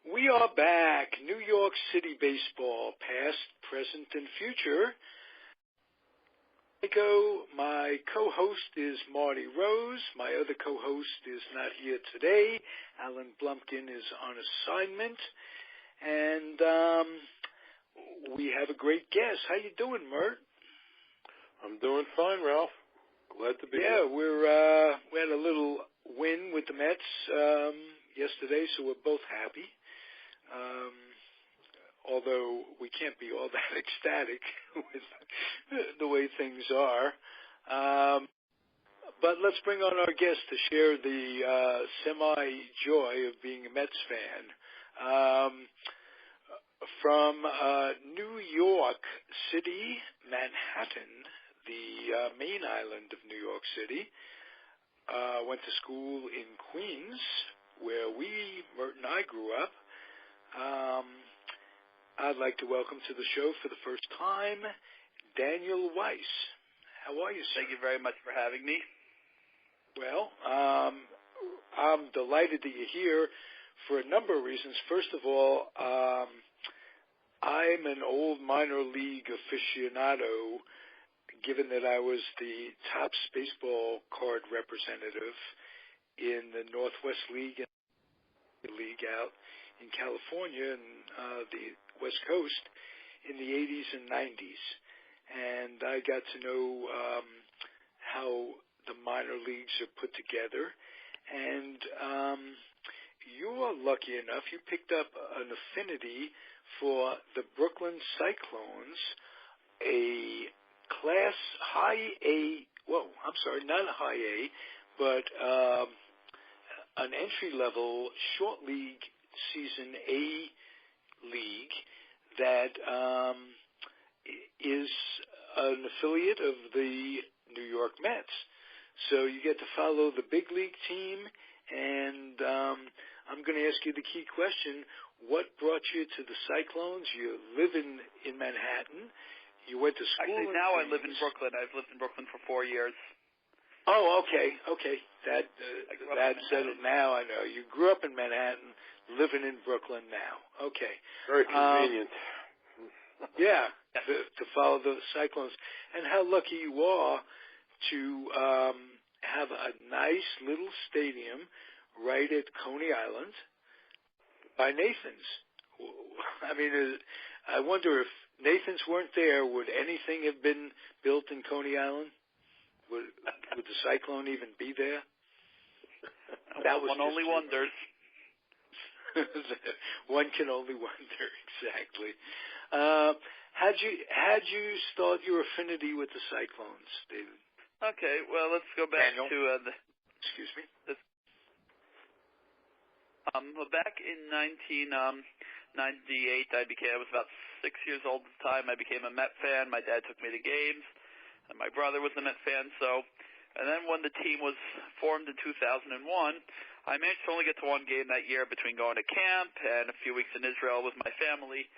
We are back. New York City Baseball, past, present, and future. Tyko, my co-host is Marty Rose. My other co-host is not here today. Alan Blumkin is on assignment. And we have a great guest. How you doing, Mert? I'm doing fine, Ralph. Glad to be here. Yeah, we had a little win with the Mets yesterday, so we're both happy. Although we can't be all that ecstatic with the way things are. But let's bring on our guest to share the semi-joy of being a Mets fan. From New York City, Manhattan, the main island of New York City, went to school in Queens, where Mert and I grew up. I'd like to welcome to the show for the first time, Daniel Weiss. How are you, sir? Thank you very much for having me. Well, I'm delighted that you're here for a number of reasons. First of all, I'm an old minor league aficionado, given that I was the Topps baseball card representative in the Northwest League and the league out in California and the West Coast in the 80s and 90s. And I got to know how the minor leagues are put together. And you are lucky enough, you picked up an affinity for the Brooklyn Cyclones, a class high A, not a high A, but an entry-level short league season A league that is an affiliate of the New York Mets. So you get to follow the big league team, and I'm going to ask you the key question. What brought you to the Cyclones? You live in Manhattan. You went to school. Actually, now I live in Brooklyn. I've lived in Brooklyn for 4 years. Oh, okay. That's settled now. I know. You grew up in Manhattan, living in Brooklyn now. Okay. Very convenient. To follow the Cyclones. And how lucky you are to have a nice little stadium right at Coney Island by Nathan's. I mean, I wonder if Nathan's weren't there, would anything have been built in Coney Island? Would the Cyclone even be there? That was one only wonders. One can only wonder, exactly. How'd you start your affinity with the Cyclones, David? Okay, well, let's go back Daniel? to Excuse me. Back in 1998, I was about 6 years old at the time. I became a Met fan. My dad took me to games, and my brother was a Met fan. And then when the team was formed in 2001, I managed to only get to one game that year between going to camp and a few weeks in Israel with my family.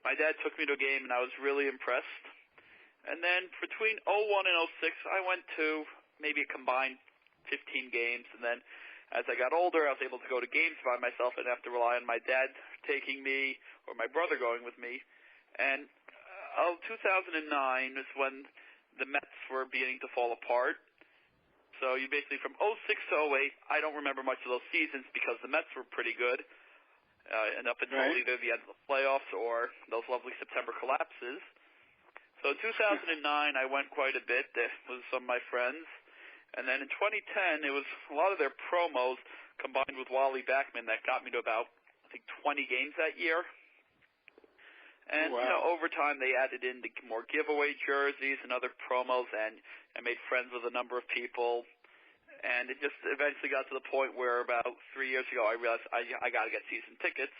My dad took me to a game, and I was really impressed. And then between 01 and 06, I went to maybe a combined 15 games. And then as I got older, I was able to go to games by myself and have to rely on my dad taking me or my brother going with me. And 2009 is when the Mets were beginning to fall apart. So you basically, from 06 to 08, I don't remember much of those seasons because the Mets were pretty good. And up until either the end of the playoffs or those lovely September collapses. So in 2009, I went quite a bit with some of my friends. And then in 2010, it was a lot of their promos combined with Wally Backman that got me to about, I think, 20 games that year. And, over time, they added in more giveaway jerseys and other promos, and I made friends with a number of people. And it just eventually got to the point where about 3 years ago, I realized I got to get season tickets.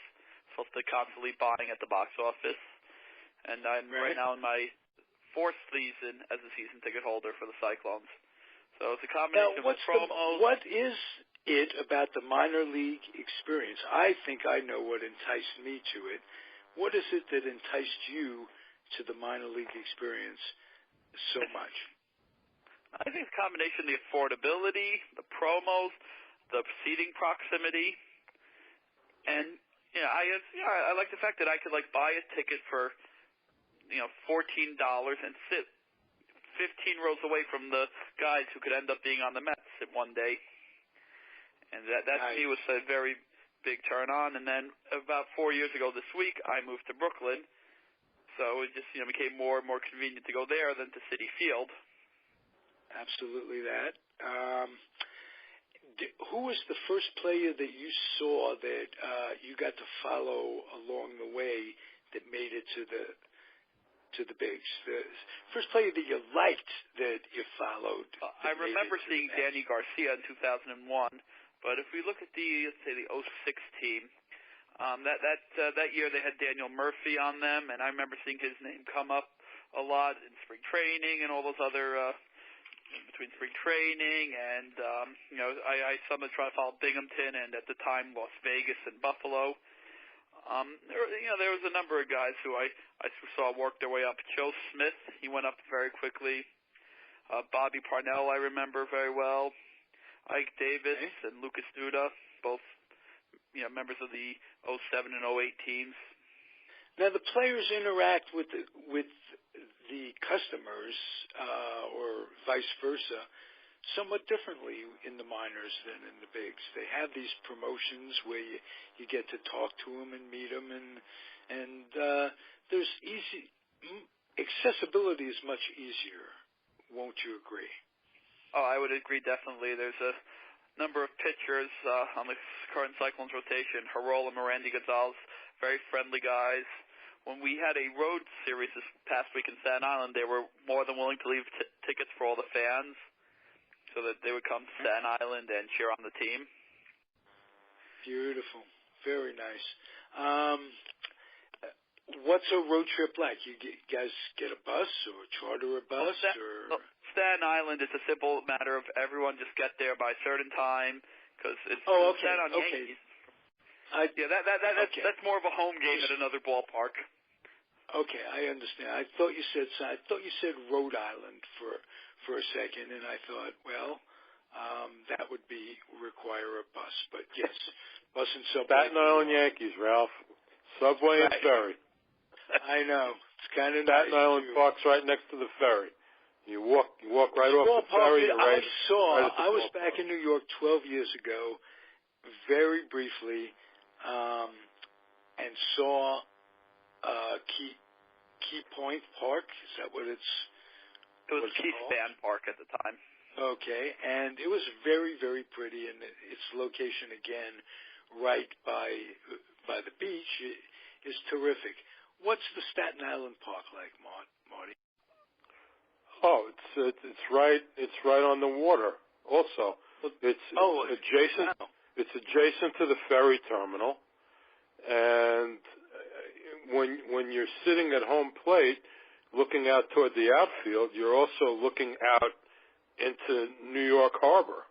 Supposed to constantly buying at the box office. And I'm right now in my fourth season as a season ticket holder for the Cyclones. So it's a combination of promos. What is it about the minor league experience? I think I know what enticed me to it. What is it that enticed you to the minor league experience so much? I think it's a combination of the affordability, the promos, the seating proximity, and, I like the fact that I could buy a ticket for $14 and sit 15 rows away from the guys who could end up being on the Mets in one day. And that to me was a very big turn on. And then about 4 years ago this week, I moved to Brooklyn. So it just became more and more convenient to go there than to Citi Field. Absolutely that. Who was the first player that you saw that you got to follow along the way that made it to the bigs? The first player that you liked that you followed? I remember seeing Danny Garcia in 2001, but if we look at the 06 team, that year they had Daniel Murphy on them, and I remember seeing his name come up a lot in spring training and all those other between spring training and I sometimes try to follow Binghamton and at the time Las Vegas and Buffalo. There was a number of guys who I saw work their way up. Joe Smith, he went up very quickly. Bobby Parnell, I remember very well. Ike Davis and Lucas Duda, both members of the 07 and 08 teams. Now the players interact with the customers, or vice versa, somewhat differently in the minors than in the bigs. They have these promotions where you get to talk to them and meet them, and there's accessibility is much easier. Won't you agree? Oh, I would agree definitely. There's a number of pitchers on the current Cyclones rotation. Harold and Miranda Gonzalez, very friendly guys. When we had a road series this past week in Staten Island, they were more than willing to leave tickets for all the fans so that they would come to Staten Island and cheer on the team. Beautiful. Very nice. What's a road trip like? You guys get a bus or charter a bus? Staten Island is a simple matter of everyone just get there by a certain time because it's set on Yankees. That's more of a home game at another ballpark. Okay, I understand. I thought you said Rhode Island for a second, and I thought, well, that would require a bus. But yes, bus and subway. Staten Island Yankees, Ralph. Subway and ferry. I know. It's kind of nice. Staten Island Park's right next to the ferry. You walk right off the ferry. I was back in New York 12 years ago, very briefly, and saw Key Point Park. Is that what it's? It was Key Span Park at the time. Okay, and it was very, very pretty, and its location again, right by the beach, is terrific. What's the Staten Island Park like, Marty? Oh, it's right on the water. Also, it's adjacent. Wow. It's adjacent to the ferry terminal, and when you're sitting at home plate, looking out toward the outfield, you're also looking out into New York Harbor.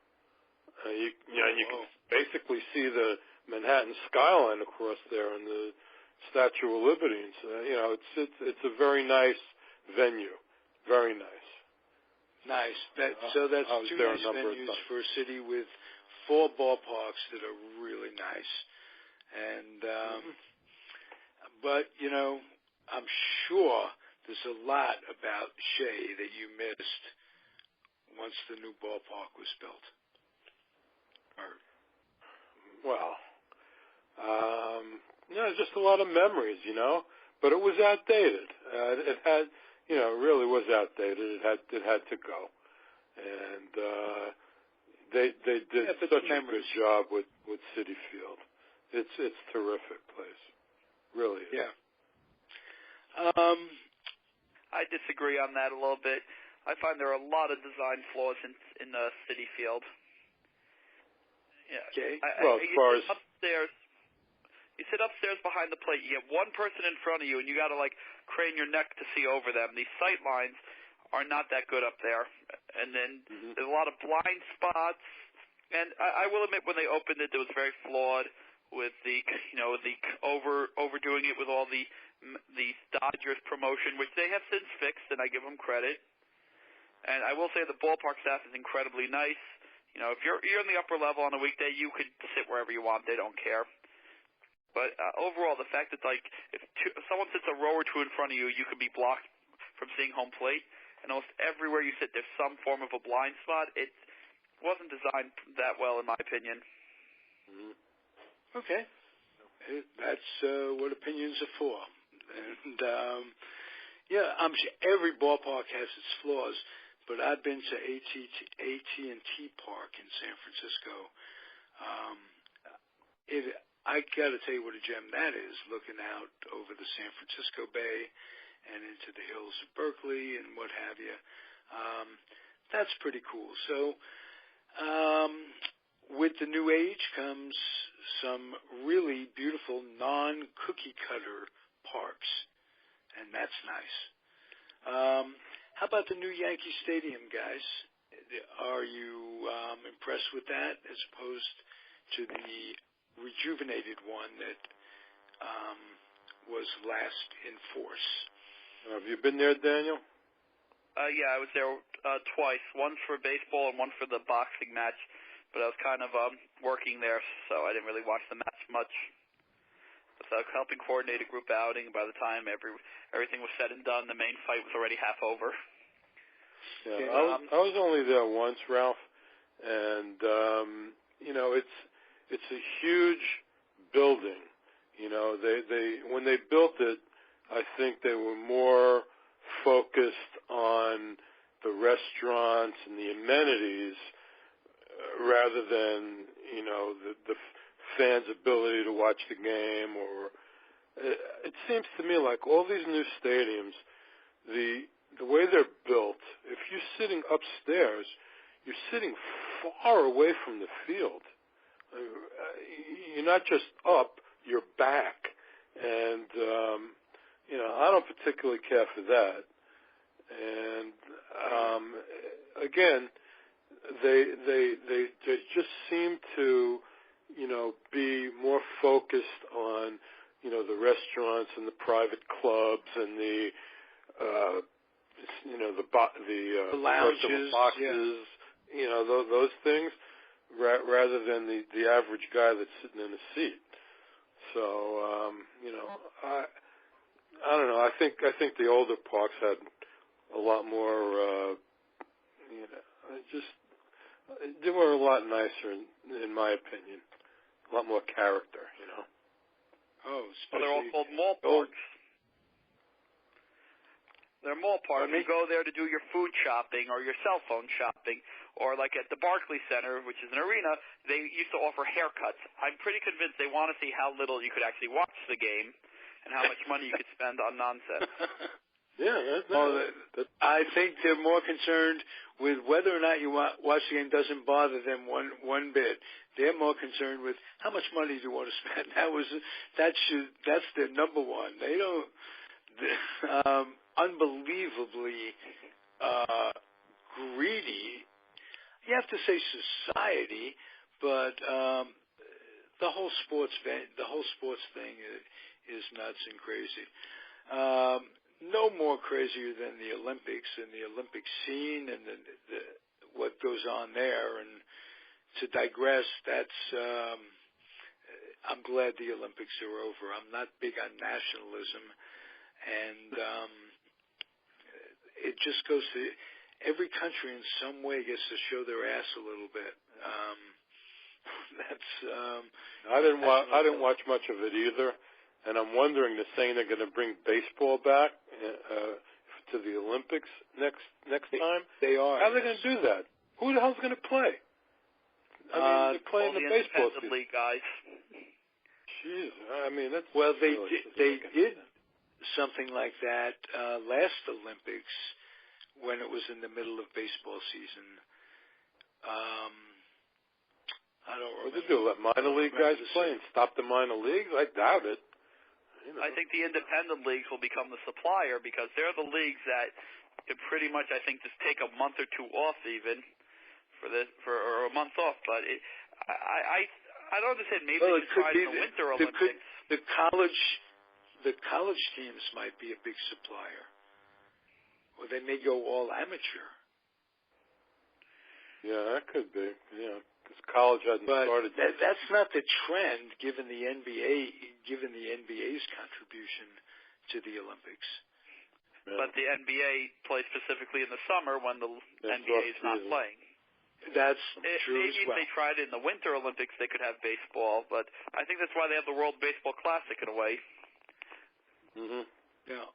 You can basically see the Manhattan skyline across there and the Statue of Liberty. And so, it's a very nice venue. Very nice. Nice. So that's two nice venues for a city with 4 ballparks that are really nice. And but I'm sure there's a lot about Shea that you missed once the new ballpark was built. Just a lot of memories, but it was outdated. It had, really was outdated. It had to go, and they did such a good job with Citi Field. It's a terrific place, really. Yeah. I disagree on that a little bit. I find there are a lot of design flaws in Citi Field. Yeah. Okay. As far as upstairs, you sit upstairs behind the plate. You get one person in front of you, and you got to crane your neck to see over them. These sight lines are not that good up there, and then there's a lot of blind spots. And I will admit, when they opened it, it was very flawed with the overdoing it with all the Dodgers promotion, which they have since fixed, and I give them credit. And I will say the ballpark staff is incredibly nice. If you're in the upper level on a weekday, you could sit wherever you want. They don't care. But overall, the fact that if someone sits a row or two in front of you, you could be blocked from seeing home plate. And almost everywhere you sit, there's some form of a blind spot. It wasn't designed that well, in my opinion. Okay. That's what opinions are for. And, I'm sure every ballpark has its flaws, but I've been to AT&T Park in San Francisco. I got to tell you what a gem that is, looking out over the San Francisco Bay and into the hills of Berkeley and what have you. That's pretty cool. So with the new age comes some really beautiful non-cookie cutter parks, and that's nice. How about the new Yankee Stadium, guys? Are you impressed with that as opposed to the rejuvenated one that was last in force? Have you been there, Daniel? Yeah, I was there twice, one for baseball and one for the boxing match, but I was kind of working there, so I didn't really watch the match much. So helping coordinate a group outing. By the time everything was said and done, the main fight was already half over. Yeah, I was only there once, Ralph, and it's a huge building. They when they built it, I think they were more focused on the restaurants and the amenities rather than the fans' ability to watch the game. Or it seems to me like all these new stadiums, the way they're built, if you're sitting upstairs, you're sitting far away from the field. You're not just up, you're back. And, I don't particularly care for that. And, again, they just seem to, be more focused on, the restaurants and the private clubs and the lounges, boxes, those things, rather than the average guy that's sitting in a seat. So, I don't know. I think the older parks had a lot more, they were a lot nicer, in my opinion. A lot more character, Oh, well, they're all called mall parks. They're mall parks. You go there to do your food shopping or your cell phone shopping, or like at the Barclays Center, which is an arena, they used to offer haircuts. I'm pretty convinced they want to see how little you could actually watch the game and how much money you could spend on nonsense. I think they're more concerned with whether or not you watch the game. Doesn't bother them one bit. They're more concerned with how much money do you want to spend. That's their number one. They don't. Unbelievably greedy. You have to say society, but the whole sports thing is nuts and crazy. No more crazier than the Olympics and the Olympic scene and what goes on there. And to digress, I'm glad the Olympics are over. I'm not big on nationalism, and it just goes to every country in some way gets to show their ass a little bit. I didn't watch much of it either. And I'm wondering, they're saying they're going to bring baseball back to the Olympics next time. They are. How are they going to do that? Who the hell's going to play? They're playing the baseball season. League guys. Jeez, that's they did something like that last Olympics when it was in the middle of baseball season. I don't remember. What did they do? Let minor league guys play and stop the minor leagues? I doubt it. I think the independent leagues will become the supplier because they're the leagues that can pretty much, I think, just take a month or two off even or a month off. But I don't understand. Maybe they should try the Winter Olympics. The college teams might be a big supplier, or they may go all amateur. Yeah, that could be. Yeah, because college hadn't started yet. That's not the trend, given the NBA's contribution to the Olympics. Yeah. But the NBA plays specifically in the summer when the NBA is not playing. That's true as maybe well. if they tried it in the Winter Olympics, they could have baseball, but I think that's why they have the World Baseball Classic in a way. Mm-hmm. Yeah.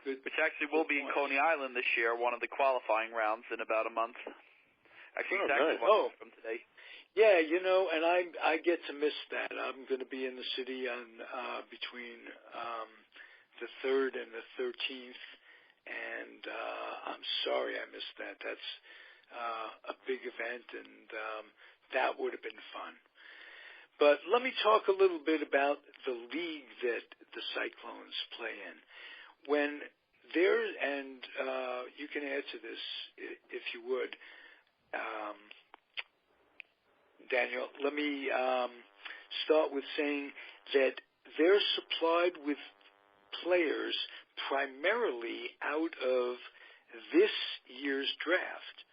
Which actually will be in Coney Island this year, one of the qualifying rounds in about a month. Actually, exactly 1 month from today. Yeah, and I get to miss that. I'm going to be in the city on between the 3rd and the 13th, and I'm sorry I missed that. That's a big event, and that would have been fun. But let me talk a little bit about the league that the Cyclones play in. When there, and you can add to this if you would, Daniel, let me start with saying that they're supplied with players primarily out of this year's draft.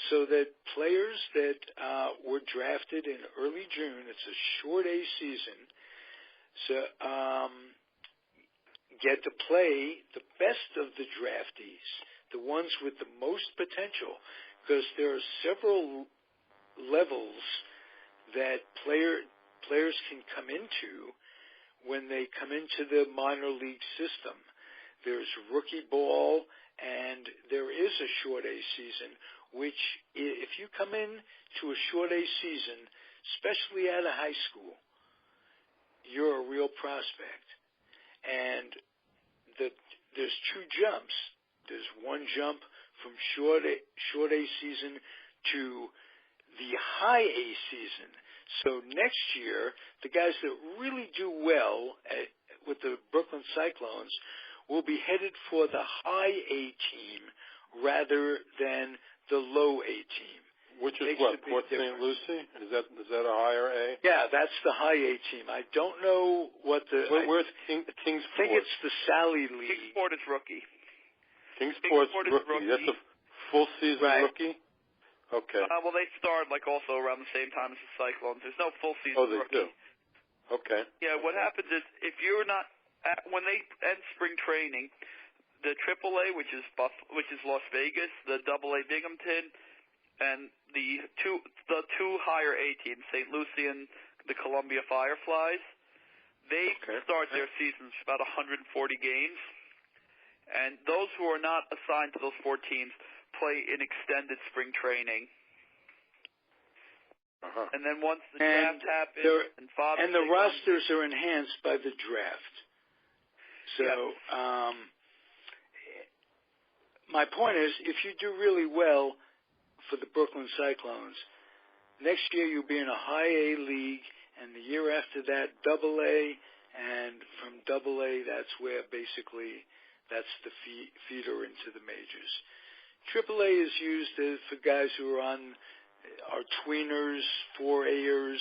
So that players that were drafted in early June, it's a short A season, so get to play the best of the draftees, the ones with the most potential, because there are several levels that players can come into when they come into the minor league system. There's rookie ball, and there is a short A season, which if you come in to a short A season, especially out of high school, you're a real prospect. And there's 2 jumps. There's one jump from short A season to the high A season. So next year, the guys that really do well with the Brooklyn Cyclones will be headed for the high A team rather than the low A team. Which is what, Port St. Lucie? Is that a higher A? Yeah, that's the high A team. I don't know what the... Where's Kingsport? I think it's the Sally League. Kingsport is rookie. Kingsport's rookie. That's a full season rookie? Okay. Well, they start also around the same time as the Cyclones. There's no full season rookie. Oh, they do? Okay. Yeah, what happens is if you're not... when they end spring training, the TripleA, which is Las Vegas, the DoubleA Binghamton, and the two higher A teams, St. Lucie and the Columbia Fireflies, they start their seasons about 140 games, and those who are not assigned to those 4 teams play in extended spring training. And then once the draft happens and the rosters are enhanced by the draft. So my point is, if you do really well for the Brooklyn Cyclones, next year you'll be in a high A league, and the year after that, DoubleA, and from DoubleA, that's where basically that's the feeder into the majors. TripleA is used for guys who are tweeners, 4A'ers,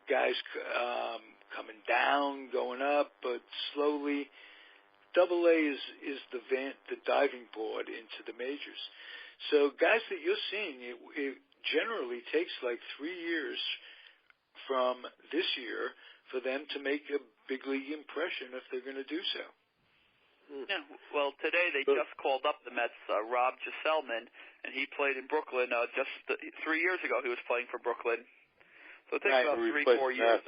guys coming down, going up, but slowly. DoubleA is the diving board into the majors. So guys that you're seeing, it generally takes 3 years from this year for them to make a big league impression if they're going to do so. Yeah, well, today they just called up the Mets, Rob Gisselman, and he played in Brooklyn just 3 years ago. He was playing for Brooklyn. So it takes about 3-4 years.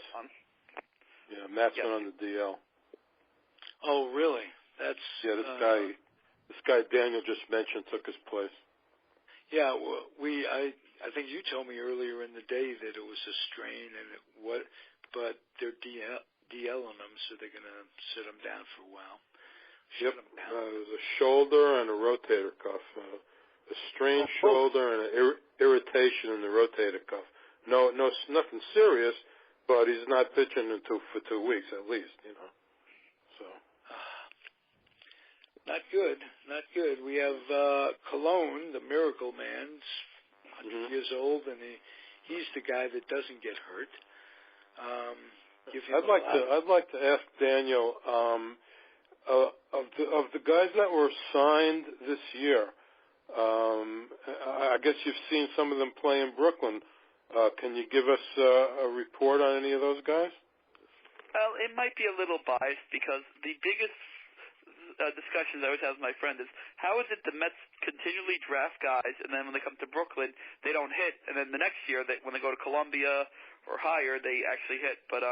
Yeah, Matt's been on the DL. Oh, really? That's this guy Daniel just mentioned took his place. Yeah, well, I think you told me earlier in the day that it was a strain, but they're DLing him, so they're going to sit him down for a while. Yep, it was a shoulder and a rotator cuff, a strained shoulder and an irritation in the rotator cuff. No, nothing serious, but he's not pitching for 2 weeks at least, So. Not good. We have Cologne, the Miracle Man, 100 years old, and he's the guy that doesn't get hurt. I'd like to ask Daniel of the guys that were signed this year. I guess you've seen some of them play in Brooklyn. Can you give us a report on any of those guys? Well, it might be a little biased because the biggest discussions I always have with my friend is how is it the Mets continually draft guys and then when they come to Brooklyn they don't hit, and then the next year when they go to Columbia or higher they actually hit. But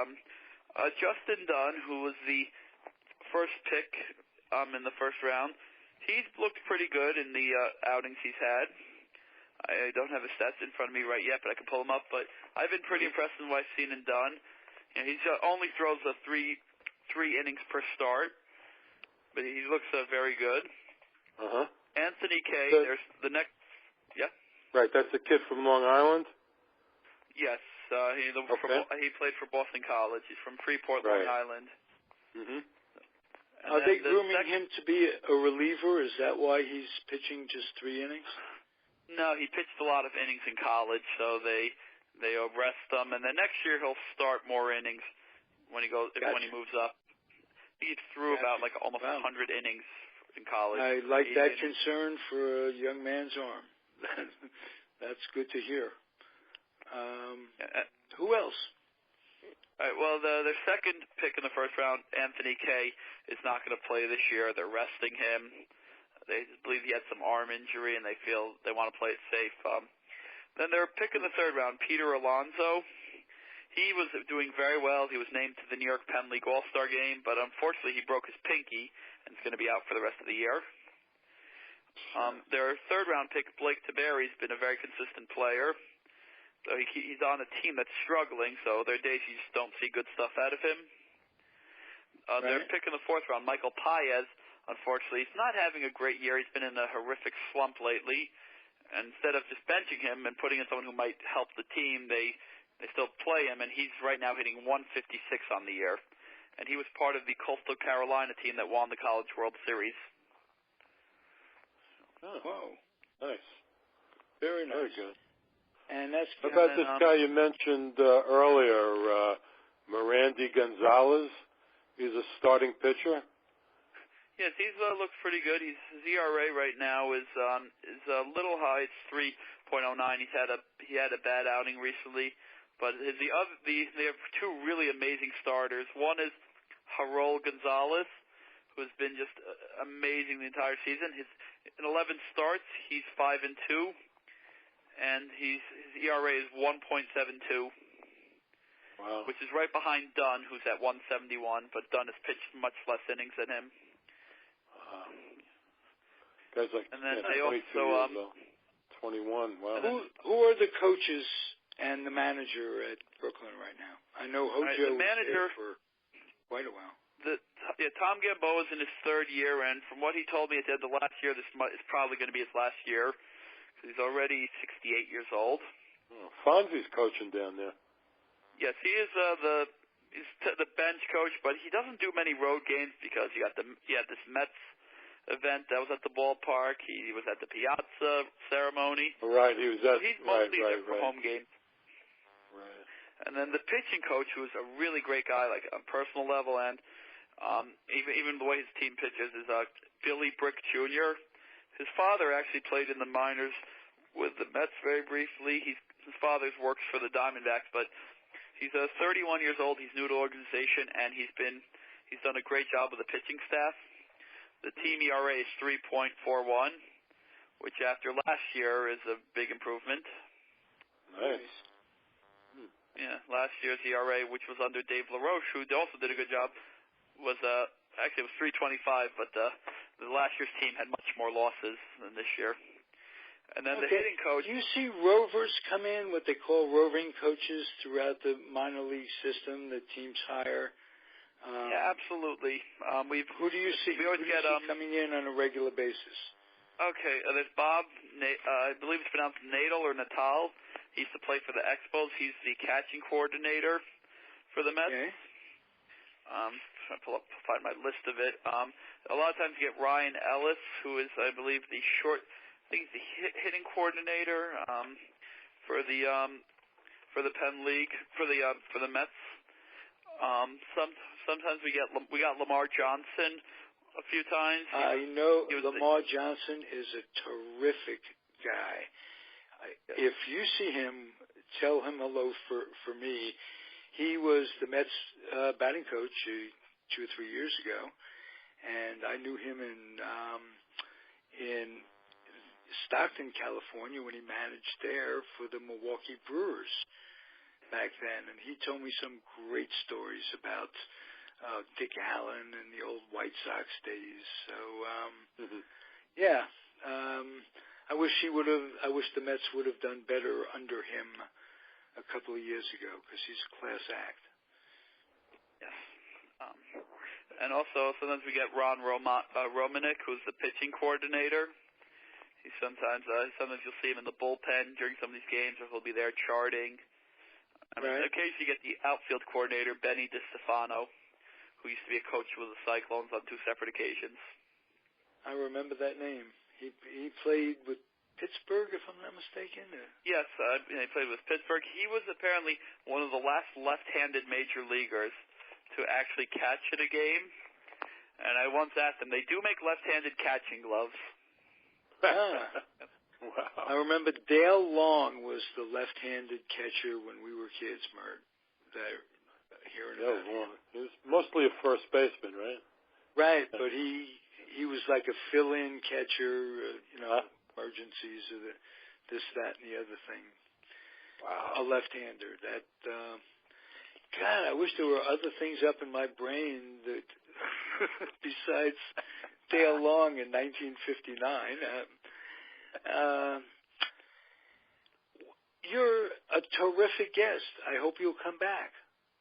Justin Dunn, who was the first pick in the first round, he's looked pretty good in the outings he's had. I don't have his stats in front of me right yet, but I can pull them up. But I've been pretty impressed with what I've seen in Dunn. You know, he only throws three innings per start, but he looks very good. Anthony Kay, there's the next. Yeah. Right, that's the kid from Long Island. Yes, he played for Boston College. He's from Freeport, right. Long Island. Are they grooming him to be a reliever? Is that why he's pitching just 3 innings? No, he pitched a lot of innings in college, so they rest him, and then next year he'll start more innings when he moves up. He threw about almost 100 innings in college. I like that concern for a young man's arm. That's good to hear. Who else? All right, well, their second pick in the first round, Anthony Kay, is not going to play this year. They're resting him. They believe he had some arm injury, and they feel they want to play it safe. Then their pick in the third round, Peter Alonso. He was doing very well. He was named to the New York Penn League All-Star game, but unfortunately he broke his pinky and is going to be out for the rest of the year. Their third-round pick, Blake Tiberi's been a very consistent player. So he's on a team that's struggling, so there are days you just don't see good stuff out of him. Their pick in the fourth round, Michael Paez, unfortunately, he's not having a great year. He's been in a horrific slump lately. And instead of just benching him and putting in someone who might help the team, they still play him, and he's right now hitting 156 on the year. And he was part of the Coastal Carolina team that won the College World Series. Oh, wow. Nice. Very nice. Very good. And that's How about this guy you mentioned earlier, Merandy Gonzalez? He's a starting pitcher. Yes, he's looks pretty good. His ERA right now is a little high. It's 3.09. He had a bad outing recently, but they have 2 really amazing starters. One is Harold Gonzalez, who has been just amazing the entire season. In 11 starts, he's 5-2, and his ERA is 1.72. Wow. Which is right behind Dunn, who's at 171, but Dunn has pitched much less innings than him. Guys like and then 21. Wow. Who are the coaches and the manager at Brooklyn right now? I know Hojo was there for quite a while. Tom Gamboa is in his 3rd year, and from what he told me at the end of last year, this is probably going to be his last year. He's already 68 years old. Oh, Fonzie's coaching down there. Yes, he is the bench coach, but he doesn't do many road games because he had this Mets event that was at the ballpark. He was at the Piazza ceremony. Right, he was at. So he's mostly there for home games. Right. And then the pitching coach, who is a really great guy, like on a personal level, and even the way his team pitches, is Billy Brick Jr. His father actually played in the minors with the Mets very briefly. His father's works for the Diamondbacks, but he's 31 years old. He's new to the organization, and he's done a great job with the pitching staff. The team ERA is 3.41, which after last year is a big improvement. Nice. Yeah, last year's ERA, which was under Dave LaRoche, who also did a good job, was actually it was 3.25, but the last year's team had much more losses than this year. And then the hitting coach. Do you see rovers come in, what they call roving coaches, throughout the minor league system that teams hire? Yeah, absolutely. Who do you see? We always get coming in on a regular basis? Okay, there's Bob. I believe it's pronounced Natal or Natal. He used to play for the Expos. He's the catching coordinator for the Mets. Okay. Trying to find my list of it. A lot of times you get Ryan Ellis, who is, I believe, he's the hitting coordinator for the Penn League for the Mets. Sometimes we got Lamar Johnson, a few times. I know Lamar Johnson is a terrific guy. If you see him, tell him hello for me. He was the Mets batting coach 2 or 3 years ago, and I knew him in Stockton, California, when he managed there for the Milwaukee Brewers back then, and he told me some great stories about Dick Allen and the old White Sox days. So, yeah, I wish the Mets would have done better under him a couple of years ago, because he's a class act. Yes. And also, sometimes we get Ron Romanek, who's the pitching coordinator. He sometimes you'll see him in the bullpen during some of these games, or he'll be there charting. Occasionally you get the outfield coordinator, Benny DiStefano, who used to be a coach with the Cyclones on 2 separate occasions. I remember that name. He played with Pittsburgh, if I'm not mistaken? Yes, he played with Pittsburgh. He was apparently one of the last left-handed major leaguers to actually catch in a game. And I once asked him, they do make left-handed catching gloves. Wow. I remember Dale Long was the left-handed catcher when we were kids, Mert. He was mostly a first baseman, right? Right, but he was like a fill-in catcher, emergencies or this, that, and the other thing. Wow. A left-hander. God, I wish there were other things up in my brain that besides Dale Long in 1959. You're a terrific guest. I hope you'll come back.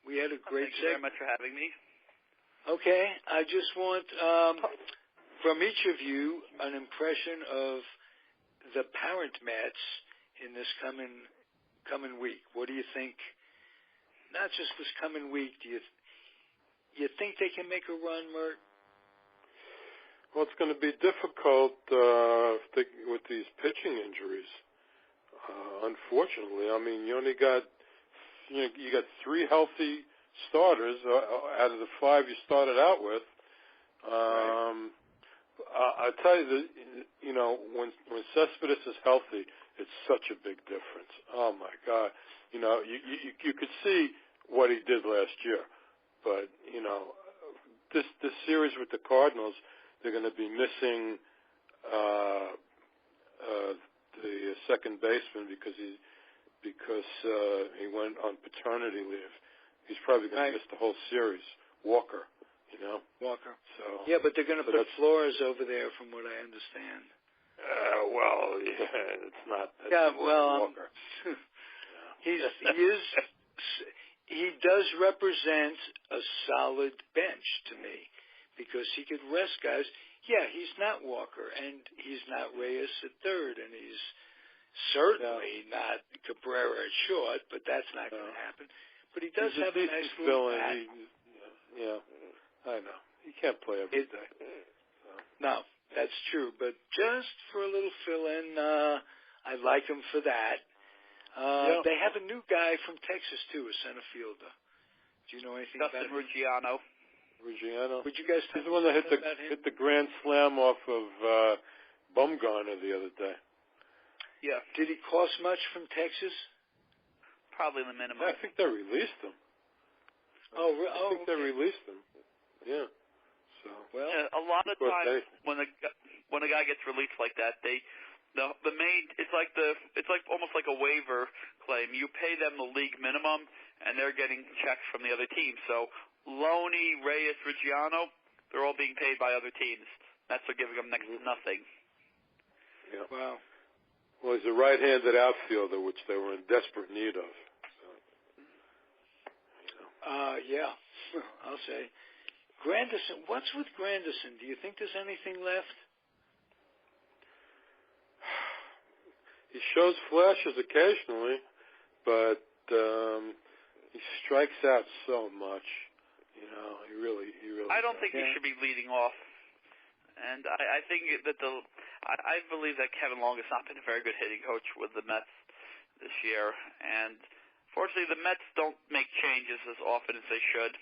We had a great Thank you very much for having me. Okay. I just want, from each of you, an impression of the parent Mets in this coming week. What do you think? Not just this coming week. Do you think they can make a run, Mert? Well, it's going to be difficult with these pitching injuries. Unfortunately, I mean, you got 3 healthy starters out of the 5 you started out with. I tell you that when Cespedes is healthy, it's such a big difference. Oh my God! You could see what he did last year, but this series with the Cardinals, they're going to be missing the second baseman because he went on paternity leave. He's probably going to miss the whole series. Walker. Walker. So yeah, but they're going to put Flores over there, from what I understand. It's not. Walker. He does represent a solid bench to me, because he could rest guys. Yeah, he's not Walker, and he's not Reyes at third, and he's certainly not Cabrera at short, but that's not going to happen. But he does have a nice little bat. I know. He can't play every day. So. No, that's true. But just for a little fill-in, I like him for that. They have a new guy from Texas, too, a center fielder. Do you know anything about him? Ruggiano. Would you guys He's the one that hit the grand slam off of Bumgarner the other day. Yeah. Did he cost much from Texas? Probably the minimum. I think they released him. I think they released him. Yeah. So. Well, a lot of times when a guy gets released like that, it's like almost like a waiver claim. You pay them the league minimum, and they're getting checks from the other team. So Loney, Reyes, Ruggiano, they're all being paid by other teams. That's what giving them next to nothing. Yeah. Wow. Well, he's a right-handed outfielder, which they were in desperate need of. So. Yeah, I'll say. Granderson, what's with Granderson? Do you think there's anything left? He shows flashes occasionally, but he strikes out so much. He really. I don't think he should be leading off, and I think that I believe that Kevin Long has not been a very good hitting coach with the Mets this year, and fortunately, the Mets don't make changes as often as they should.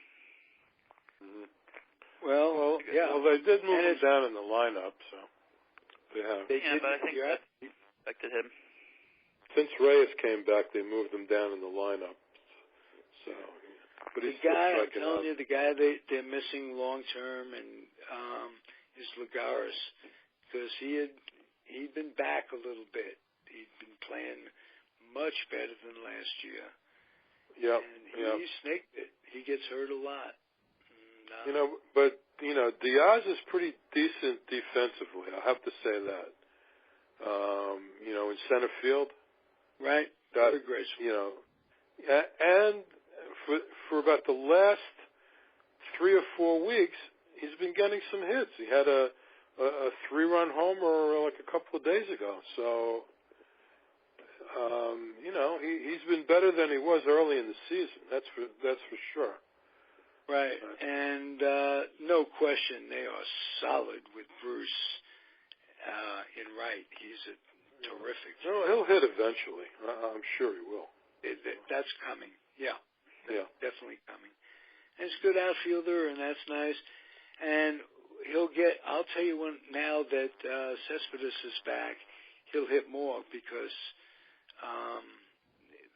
Mm-hmm. Well, Yeah. Well, they did move him down in the lineup, so they have. But I think that affected him. Since Reyes came back, they moved him down in the lineup. So, but the guy, I'm telling you, the guy they're missing long term and is Lagares, because he'd been back a little bit. He'd been playing much better than last year. Yeah. And he snaked it. He gets hurt a lot. But Diaz is pretty decent defensively. I have to say that. In center field. Right. Very graceful. And for about the last 3 or 4 weeks, he's been getting some hits. He had a 3-run homer like a couple of days ago. So, he's been better than he was early in the season. That's for sure. Right. And no question, they are solid with Bruce in right. He's a terrific. No, he'll hit eventually. I'm sure he will. That's coming. Yeah. Yeah. Definitely coming. And he's a good outfielder, and that's nice. And I'll tell you now that Cespedes is back, he'll hit more because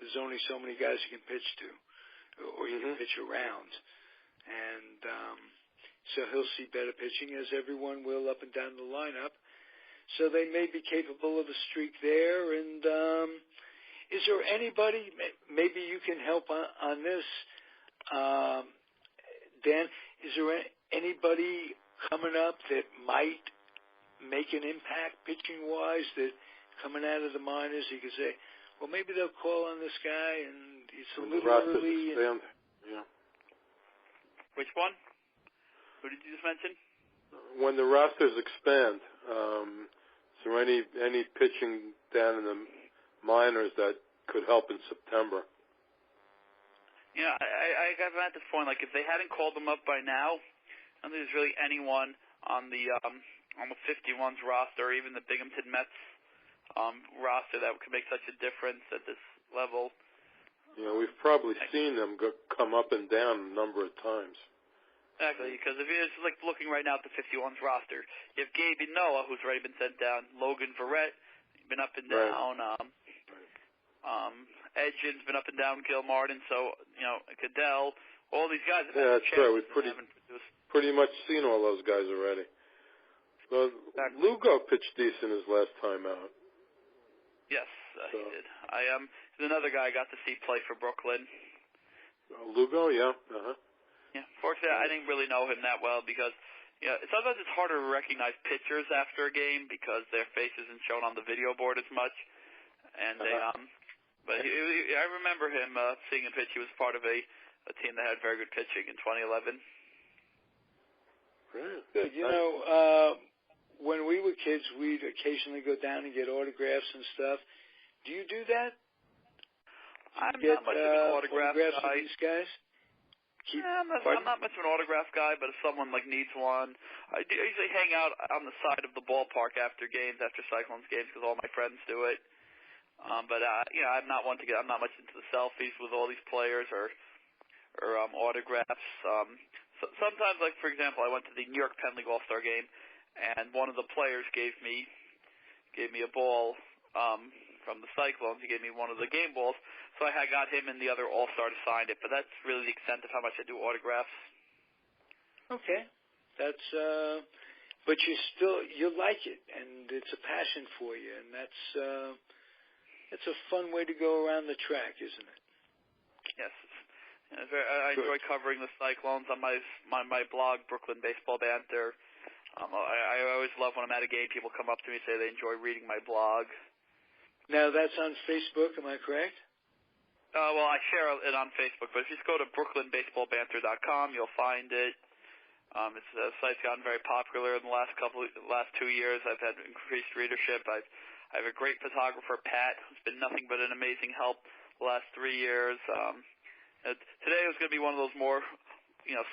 there's only so many guys you can pitch to, or you can pitch around. And so he'll see better pitching, as everyone will up and down the lineup. So they may be capable of a streak there. And is there anybody, maybe you can help on this, Dan, is there anybody coming up that might make an impact pitching-wise, that coming out of the minors, you could say, well, maybe they'll call on this guy, and it's a little early. Yeah. Which one? Who did you just mention? When the rosters expand, is there any pitching down in the minors that could help in September? Yeah, I got at this point. Like, if they hadn't called them up by now, I don't think there's really anyone on the 51's roster, or even the Binghamton Mets roster, that could make such a difference at this level. We've probably seen them come up and down a number of times. Exactly, because if you're just like looking right now at the 51's roster, you have Gabe Noah, who's already been sent down, Logan Verrett, been up and down, Edgin's been up and down, Gil Martin, so, Cadell, all these guys have that's right. We've pretty much seen all those guys already. Well, Lugo pitched decent his last time out. Yes, he did. There's another guy I got to see play for Brooklyn. Lugo, yeah. Uh-huh. Yeah, fortunately, I didn't really know him that well because, sometimes it's harder to recognize pitchers after a game because their face isn't shown on the video board as much. And but I remember him seeing him pitch. He was part of a team that had very good pitching in 2011. Great. Good. When we were kids, we'd occasionally go down and get autographs and stuff. Do you do that? I'm not much of an autograph guy. For these guys? I'm not much of an autograph guy, but if someone needs one, I usually hang out on the side of the ballpark after Cyclones games, because all my friends do it. But I'm not one to I'm not much into the selfies with all these players or autographs. So sometimes, like for example, I went to the New York Penn League All-Star game, and one of the players gave me a ball from the Cyclones. He gave me one of the game balls. So I got him and the other All-Star to sign it, but that's really the extent of how much I do autographs. Okay. That's, but you like it, and it's a passion for you, and that's a fun way to go around the track, isn't it? Yes. I enjoy covering the Cyclones on my blog, Brooklyn Baseball Banter. I always love when I'm at a game, people come up to me and say they enjoy reading my blog. Now, that's on Facebook, am I correct? Well, I share it on Facebook, but if you just go to brooklynbaseballbanter.com, you'll find it. The site's gotten very popular in the last 2 years. I've had increased readership. I have a great photographer, Pat, who's been nothing but an amazing help the last 3 years. Today was going to be one of those more,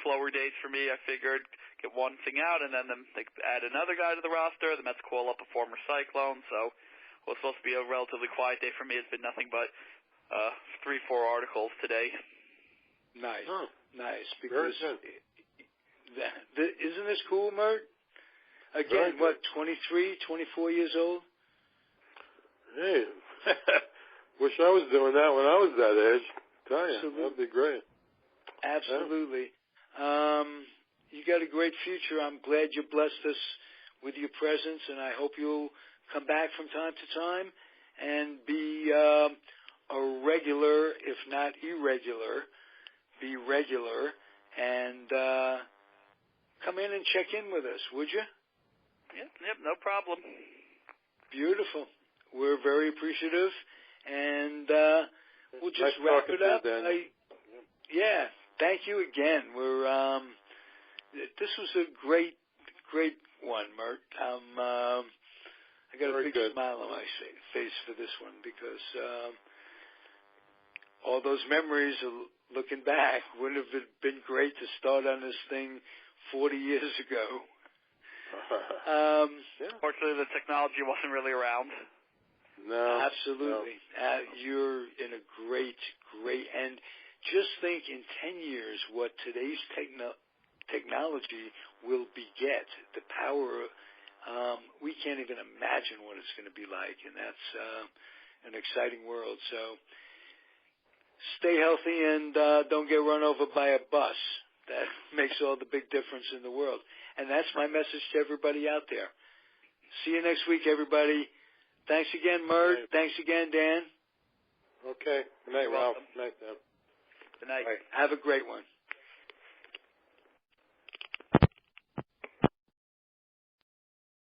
slower days for me. I figured get one thing out, and then they add another guy to the roster. The Mets call up a former Cyclone, so it was supposed to be a relatively quiet day for me. It's been nothing but 3-4 articles today. Nice, nice. Because Isn't this cool, Mert? Again, what, 23, 24 years old? Hey, wish I was doing that when I was that age. Tell you, that'd be great. Absolutely. You got a great future. I'm glad you blessed us with your presence, and I hope you'll come back from time to time and be a regular, if not irregular, be regular, and come in and check in with us, would you? Yep, no problem. Beautiful. We're very appreciative, and we'll just wrap it up. Yeah, thank you again. This was a great one, Mert. I got a big smile on my face for this one because all those memories of looking back wouldn't have been great to start on this thing 40 years ago. Fortunately, the technology wasn't really around. No. Absolutely. No. You're in a great, and just think in 10 years what today's technology will beget, the power, we can't even imagine what it's going to be like, and that's an exciting world. So stay healthy and don't get run over by a bus. That makes all the big difference in the world. And that's my message to everybody out there. See you next week, everybody. Thanks again, Mert. Right. Thanks again, Dan. Okay. Good night, Ralph. Good night, Dan. Good night. Bye. Have a great one.